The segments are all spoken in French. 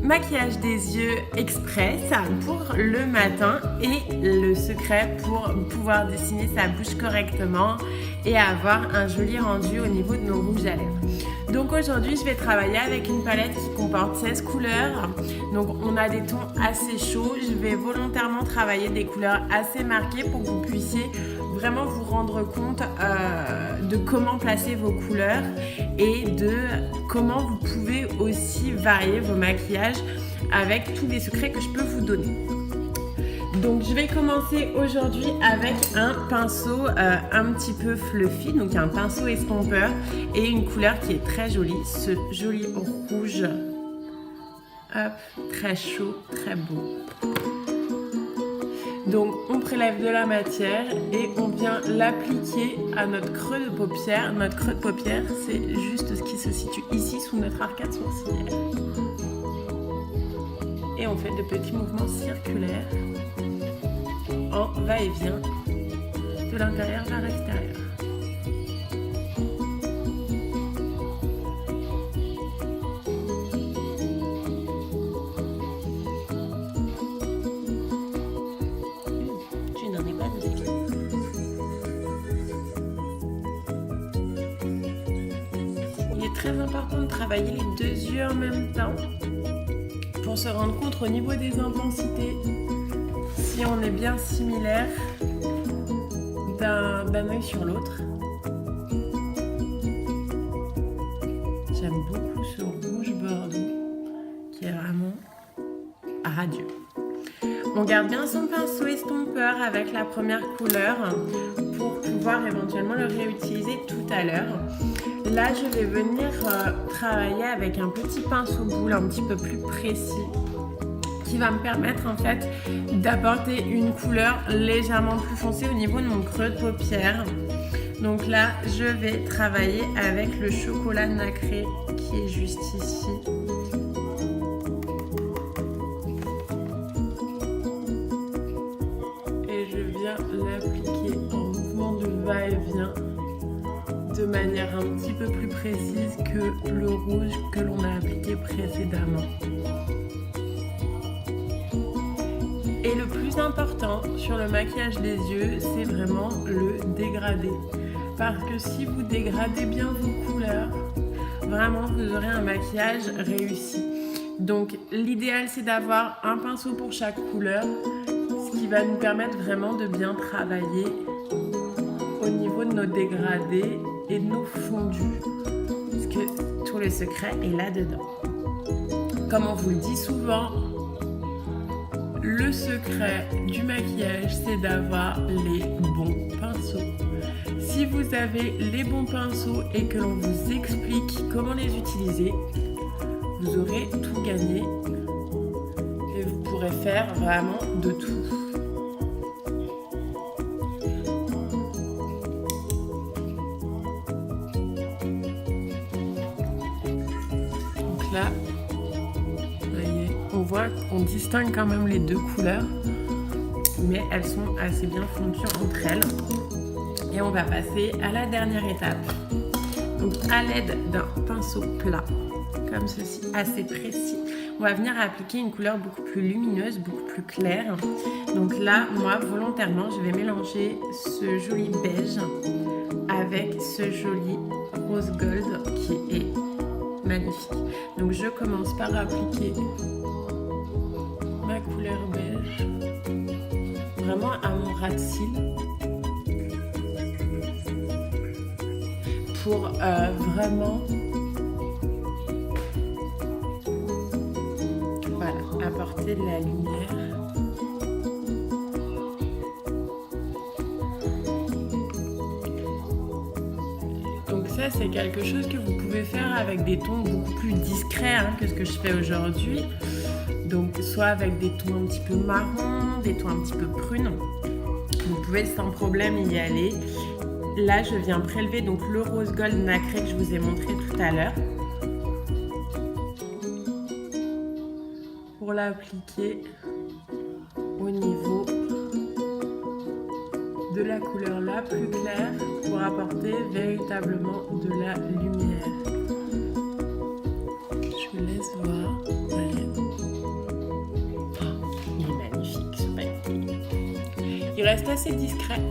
maquillage des yeux express pour le matin et le secret pour pouvoir dessiner sa bouche correctement et avoir un joli rendu au niveau de nos rouges à lèvres. Donc aujourd'hui, je vais travailler avec une palette qui comporte 16 couleurs. Donc on a des tons assez chauds. Je vais volontairement travailler des couleurs assez marquées pour que vous puissiez vraiment vous rendre compte de comment placer vos couleurs et de comment vous pouvez aussi varier vos maquillages avec tous les secrets que je peux vous donner. Donc je vais commencer aujourd'hui avec un pinceau un petit peu fluffy, donc un pinceau estompeur et une couleur qui est très jolie, ce joli rouge, hop, très chaud, très beau. Donc on prélève de la matière et on vient l'appliquer à notre creux de paupière. Notre creux de paupière, c'est juste ce qui se situe ici sous notre arcade sourcilière. Et on fait de petits mouvements circulaires en va-et-vient de l'intérieur vers l'extérieur. Tu n'en es pas de. Il est très important de travailler les deux yeux en même temps pour se rendre compte au niveau des intensités si on est bien similaire d'un œil sur l'autre. J'aime beaucoup ce rouge bordeaux qui est vraiment radieux. On garde bien son pinceau estompeur avec la première couleur pour pouvoir éventuellement le réutiliser tout à l'heure. Là, je vais venir travailler avec un petit pinceau boule un petit peu plus précis qui va me permettre en fait d'apporter une couleur légèrement plus foncée au niveau de mon creux de paupière. Donc là, je vais travailler avec le chocolat nacré qui est juste ici. Et je viens l'appliquer en mouvement de va-et-vient de manière un petit peu plus précise que le rouge que l'on a appliqué précédemment. Et le plus important sur le maquillage des yeux, c'est vraiment le dégradé. Parce que si vous dégradez bien vos couleurs, vraiment vous aurez un maquillage réussi. Donc l'idéal c'est d'avoir un pinceau pour chaque couleur, ce qui va nous permettre vraiment de bien travailler au niveau de nos dégradés et de nos fondus. Parce que tout le secret est là-dedans. Comme on vous le dit souvent, le secret du maquillage, c'est d'avoir les bons pinceaux. Si vous avez les bons pinceaux et que l'on vous explique comment les utiliser, vous aurez tout gagné et vous pourrez faire vraiment de tout. Donc là, on voit qu'on distingue quand même les deux couleurs, mais elles sont assez bien fondues entre elles. Et on va passer à la dernière étape. Donc à l'aide d'un pinceau plat, comme ceci, assez précis, on va venir appliquer une couleur beaucoup plus lumineuse, beaucoup plus claire. Donc là, moi, volontairement, je vais mélanger ce joli beige avec ce joli rose gold qui est magnifique. Donc je commence par appliquer ma couleur beige vraiment à mon ras de cils pour vraiment apporter de la lumière. Donc ça c'est quelque chose que vous pouvez faire avec des tons beaucoup plus discrets que ce que je fais aujourd'hui. Donc soit avec des tons un petit peu marron, des tons un petit peu prunes. Vous pouvez sans problème y aller. Là je viens prélever donc le rose gold nacré que je vous ai montré tout à l'heure pour l'appliquer au niveau de la couleur la plus claire pour apporter véritablement de la lumière. Je vous laisse voir. Voyez. Il reste assez discret.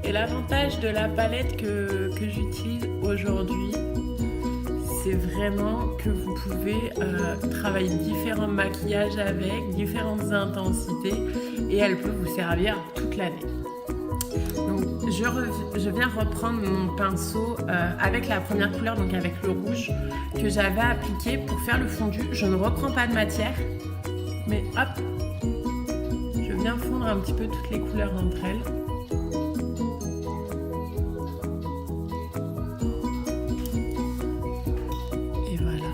Et l'avantage de la palette que j'utilise aujourd'hui, c'est vraiment que vous pouvez travailler différents maquillages avec, différentes intensités, et elle peut vous servir toute l'année. Donc je viens reprendre mon pinceau avec la première couleur, donc avec le rouge que j'avais appliqué pour faire le fondu. Je ne reprends pas de matière, mais hop, je viens fondre un petit peu toutes les couleurs entre elles. Et voilà.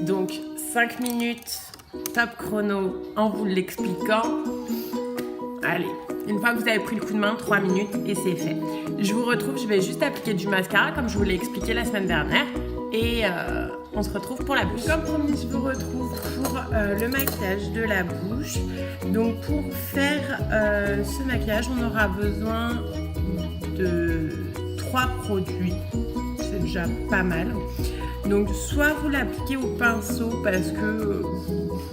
Donc 5 minutes, top chrono en vous l'expliquant. Allez, une fois que vous avez pris le coup de main, 3 minutes et c'est fait. Je vous retrouve, je vais juste appliquer du mascara comme je vous l'ai expliqué la semaine dernière. Et on se retrouve pour la bouche. Comme promis, je vous retrouve pour le maquillage de la bouche. Donc pour faire ce maquillage, on aura besoin de 3 produits. C'est déjà pas mal. Donc soit vous l'appliquez au pinceau parce que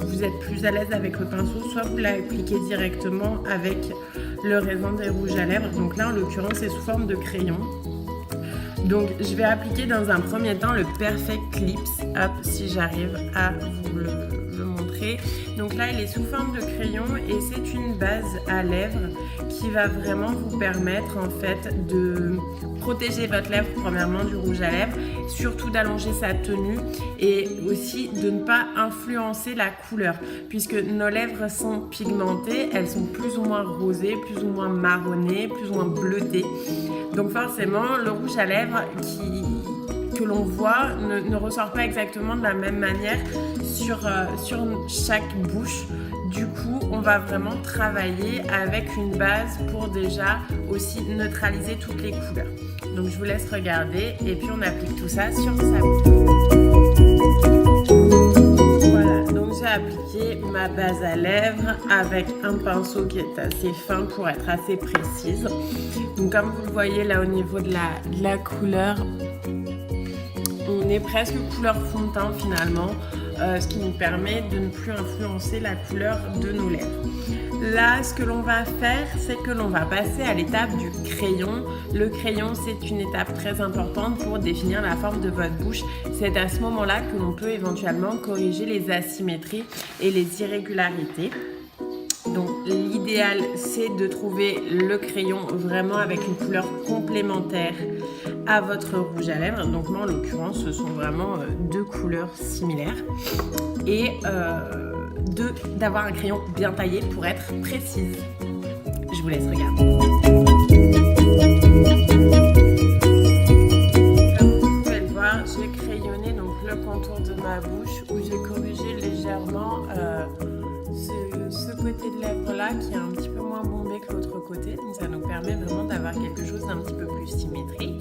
vous êtes plus à l'aise avec le pinceau, soit vous l'appliquez directement avec le raisin des rouges à lèvres. Donc là en l'occurrence c'est sous forme de crayon. Donc je vais appliquer dans un premier temps le Perfect Lips, hop, si j'arrive à vous le montrer. Donc là il est sous forme de crayon et c'est une base à lèvres qui va vraiment vous permettre en fait de protéger votre lèvre premièrement du rouge à lèvres, surtout d'allonger sa tenue et aussi de ne pas influencer la couleur puisque nos lèvres sont pigmentées, elles sont plus ou moins rosées, plus ou moins marronnées, plus ou moins bleutées. Donc forcément le rouge à lèvres que l'on voit ne ressort pas exactement de la même manière sur chaque bouche. Du coup, on va vraiment travailler avec une base pour déjà aussi neutraliser toutes les couleurs. Donc je vous laisse regarder et puis on applique tout ça sur sa bouche. Voilà, donc j'ai appliqué ma base à lèvres avec un pinceau qui est assez fin pour être assez précise. Donc comme vous le voyez là au niveau de la couleur, on est presque couleur fond de teint finalement. Ce qui nous permet de ne plus influencer la couleur de nos lèvres. Là, ce que l'on va faire, c'est que l'on va passer à l'étape du crayon. Le crayon, c'est une étape très importante pour définir la forme de votre bouche. C'est à ce moment-là que l'on peut éventuellement corriger les asymétries et les irrégularités. Donc l'idéal c'est de trouver le crayon vraiment avec une couleur complémentaire à votre rouge à lèvres. Donc moi en l'occurrence ce sont vraiment 2 couleurs similaires et d'avoir un crayon bien taillé pour être précise. Je vous laisse regarder. Comme vous pouvez le voir, j'ai crayonné donc le contour de ma bouche où j'ai corrigé légèrement ce côté de lèvre là qui est un petit peu moins bombé que l'autre côté, donc ça nous permet vraiment d'avoir quelque chose d'un petit peu plus symétrique.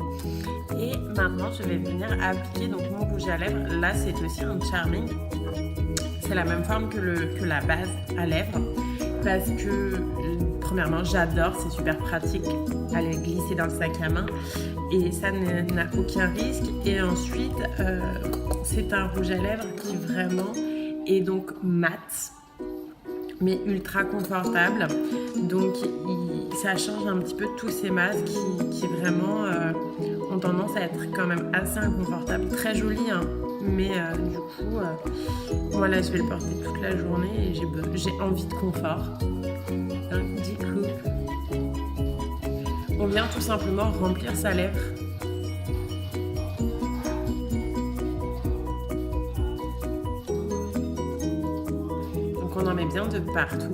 Et maintenant je vais venir appliquer donc mon rouge à lèvres. Là c'est aussi un Charming, c'est la même forme que la base à lèvres parce que premièrement j'adore, c'est super pratique à les glisser dans le sac à main et ça n'a aucun risque. Et ensuite c'est un rouge à lèvres qui vraiment est donc mat mais ultra confortable, donc ça change un petit peu tous ces masques qui vraiment ont tendance à être quand même assez inconfortables, très jolis hein, mais du coup moi là je vais le porter toute la journée et j'ai envie de confort. Un petit clou, on vient tout simplement remplir sa lèvre. On en met bien de partout.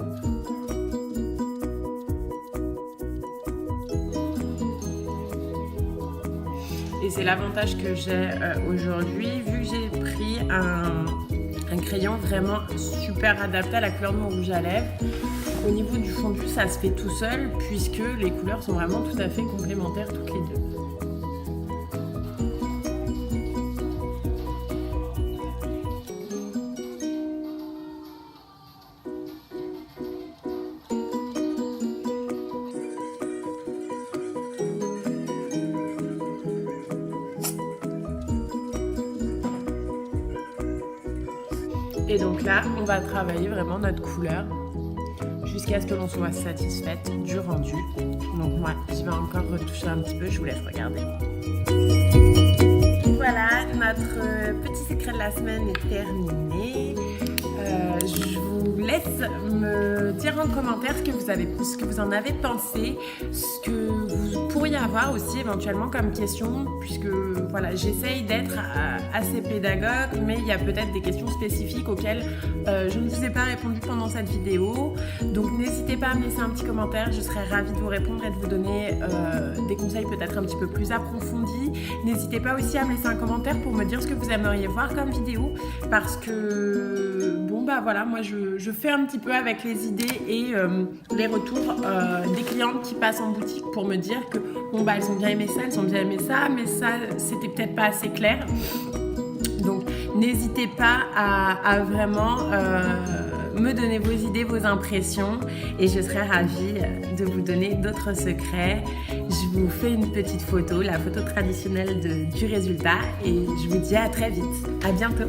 Et c'est l'avantage que j'ai aujourd'hui, vu que j'ai pris un crayon vraiment super adapté à la couleur de mon rouge à lèvres. Au niveau du fondu, ça se fait tout seul puisque les couleurs sont vraiment tout à fait complémentaires toutes les deux. Et donc là, on va travailler vraiment notre couleur. jusqu'à ce que l'on soit satisfaite du rendu. Donc moi, je vais encore retoucher un petit peu, je vous laisse regarder. Voilà, notre petit secret de la semaine est terminé. Je vous laisse me dire en commentaire ce que vous en avez pensé, ce que vous pourriez avoir aussi éventuellement comme question, puisque voilà, j'essaye d'être assez pédagogue, mais il y a peut-être des questions spécifiques auxquelles je ne vous ai pas répondu pendant cette vidéo. Donc n'hésitez pas à me laisser un petit commentaire, je serai ravie de vous répondre et de vous donner des conseils peut-être un petit peu plus approfondis. N'hésitez pas aussi à me laisser un commentaire pour me dire ce que vous aimeriez voir comme vidéo, parce que bon bah voilà, moi je fais un petit peu avec les idées et les retours des clientes qui passent en boutique pour me dire que bon bah elles ont bien aimé ça, mais ça c'était peut-être pas assez clair. Donc n'hésitez pas à vraiment me donner vos idées, vos impressions, et je serai ravie de vous donner d'autres secrets. Je vous fais une petite photo, la photo traditionnelle du résultat, et je vous dis à très vite. À bientôt.